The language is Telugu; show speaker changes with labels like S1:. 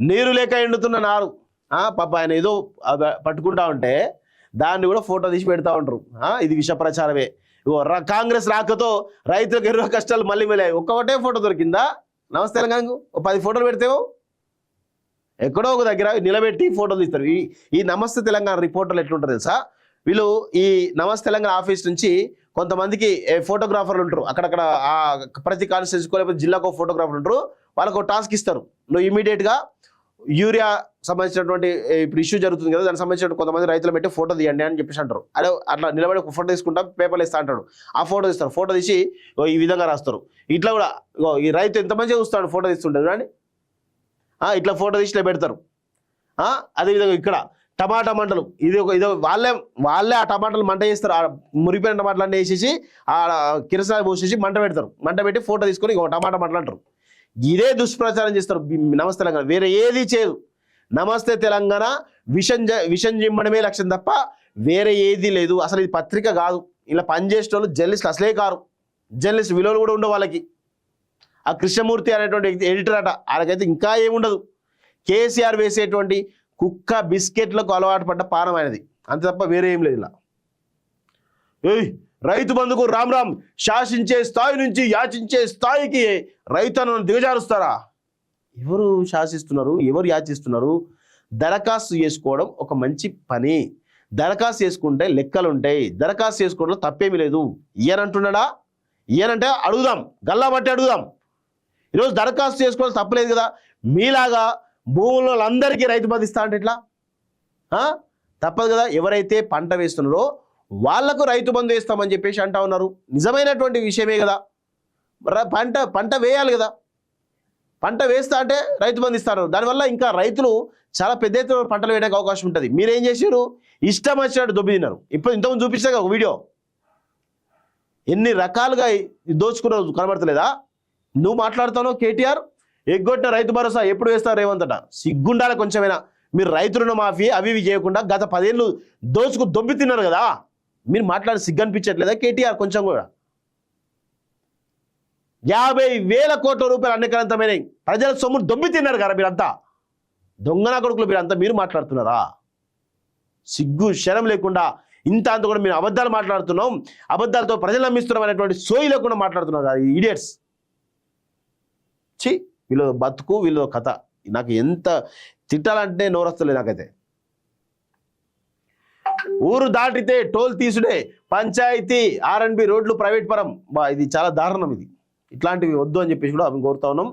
S1: నీరు లేక ఎండుతున్న నారు. పాప ఆయన ఏదో పట్టుకుంటా ఉంటే దాన్ని కూడా ఫోటో తీసి పెడతా ఉంటారు. ఇది విష ప్రచారమే. కాంగ్రెస్ రాకతో రైతులకు ఎన్నో కష్టాలు మళ్ళీ వెళ్ళాయి. ఒక్కటే ఫోటో దొరికిందా? నమస్తే తెలంగాణకు 10 ఫోటోలు పెడితేవో ఎక్కడో ఒక దగ్గర నిలబెట్టి ఫోటోలు తీస్తారు. ఈ నమస్తే తెలంగాణ రిపోర్టర్లు ఎట్లుంటారు తెలుసా? వీళ్ళు ఈ నమస్తే తెలంగాణ ఆఫీస్ నుంచి కొంతమందికి ఫోటోగ్రాఫర్లు ఉంటారు. అక్కడక్కడ ప్రతి కాన్స్టిట్యూన్సీకో లేకపోతే జిల్లాకో ఫోటోగ్రాఫర్లు ఉంటారు. వాళ్ళకు ఒక టాస్క్ ఇస్తారు. నువ్వు ఇమీడియట్గా యూరియా సంబంధించినటువంటి ఇప్పుడు ఇష్యూ జరుగుతుంది కదా, దానికి సంబంధించిన కొంతమంది రైతులు పెట్టి ఫోటో తీయండి అని చెప్పేసి అంటారు. అదే అట్లా నిలబడి ఒక ఫోటో తీసుకుంటా పేపర్లు ఇస్తా అంటాడు. ఆ ఫోటో తీస్తారు. ఫోటో తీసి ఈ విధంగా రాస్తారు. ఇట్లా కూడా ఈ రైతు ఎంత మంచిగా చూస్తాడు ఫోటో తీస్తుంటాడు కానీ ఇట్లా ఫోటో తీసి ఇట్లా పెడతారు. అదేవిధంగా ఇక్కడ టమాటా మంటలు, ఇదో వాళ్ళే ఆ టమాటాలు మంట చేస్తారు. ఆ మురిపోయిన టమాటాలు అన్నీ వేసేసి ఆ కిరసాలు పోసేసి మంట పెడతారు. మంట పెట్టి ఫోటో తీసుకొని టమాటా మంటలు అంటారు. ఇదే దుష్ప్రచారం చేస్తారు నమస్తే తెలంగాణ. వేరే ఏది చేయదు. నమస్తే తెలంగాణ విషం జిమ్మడమే లక్ష్యం తప్ప వేరే ఏది లేదు. అసలు ఇది పత్రిక కాదు. ఇలా పనిచేసే వాళ్ళు జర్నలిస్టులు అసలే కారు. జర్నలిస్ట్ విలువలు కూడా ఉండవు వాళ్ళకి. ఆ కృష్ణమూర్తి అనేటువంటి ఎడిటర్ అట, ఆయనకైతే ఇంకా ఏముండదు. కేసీఆర్ వేసేటువంటి కుక్క బిస్కెట్లకు అలవాటు పడ్డ పానం ఆయనది, అంతే తప్ప వేరే ఏం లేదు. ఇలా రైతు బంధుకు రామ్ రామ్, శాసించే స్థాయి నుంచి యాచించే స్థాయికి రైతులను దిగజారుస్తారా? ఎవరు శాసిస్తున్నారు? ఎవరు యాచిస్తున్నారు? దరఖాస్తు చేసుకోవడం ఒక మంచి పని. దరఖాస్తు చేసుకుంటే లెక్కలు ఉంటాయి. దరఖాస్తు చేసుకోవడంలో తప్పేమీ లేదు. ఈయనంటున్నాడా? ఈయనంటే అడుగుదాం, గల్లా బట్టి అడుగుదాం. ఈరోజు దరఖాస్తు చేసుకోవడం తప్పలేదు కదా. మీలాగా భూముల్లో అందరికీ రైతు బంధు ఇస్తా అంటే ఎట్లా? తప్పదు కదా. ఎవరైతే పంట వేస్తున్నారో వాళ్లకు రైతు బంధు వేస్తామని చెప్పేసి అంటా ఉన్నారు. నిజమైనటువంటి విషయమే కదా. పంట వేయాలి కదా. పంట వేస్తా అంటే రైతు బంధు ఇస్తారు. దానివల్ల ఇంకా రైతులు చాలా పెద్ద ఎత్తున పంటలు వేయడానికి అవకాశం ఉంటుంది. మీరేం చేశారు? ఇష్టం వచ్చినట్టు దొబ్బి తిన్నారు. ఇప్పుడు ఇంతకుముందు చూపిస్తే ఒక వీడియో ఎన్ని రకాలుగా దోచుకున్న కనబడతలేదా? నువ్వు మాట్లాడుతావు కేటీఆర్ ఎగ్గొట్టిన రైతు భరోసా ఎప్పుడు వేస్తారు రేవంతట? సిగ్గుండాలి కొంచెమైనా. మీరు రైతులను మాఫీ అవి ఇవి చేయకుండా గత 10 ఏళ్ళు దొబ్బి తిన్నారు కదా. మీరు మాట్లాడి సిగ్గు అనిపించట్లేదా కేటీఆర్? కొంచెం కూడా 50,000 కోట్ల రూపాయలు అన్నికరంతమైన ప్రజల సొమ్మును దొబ్బి తిన్నారు కదా మీరంతా. దొంగన కొడుకులు మీరంతా. మీరు మాట్లాడుతున్నారా? సిగ్గు శరం లేకుండా ఇంత అంత కూడా మీరు అబద్ధాలు మాట్లాడుతున్నాం, అబద్ధాలతో ప్రజలు నమ్మిస్తున్నాం అనేటువంటి సోయి లేకుండా మాట్లాడుతున్నారు ఈడియట్స్. ఛీ, వీళ్ళు బతుకు, వీళ్ళు కథ. నాకు ఎంత తిట్టాలంటే నోరస్తలేదు నాకైతే. ఊరు దాటితే టోల్ తీసుడే, పంచాయతీ R&B రోడ్లు ప్రైవేట్ పరం. ఇది చాలా దారుణం. ఇది ఇట్లాంటివి వద్దు అని చెప్పేసి కూడా అవి కోరుతా ఉన్నాం.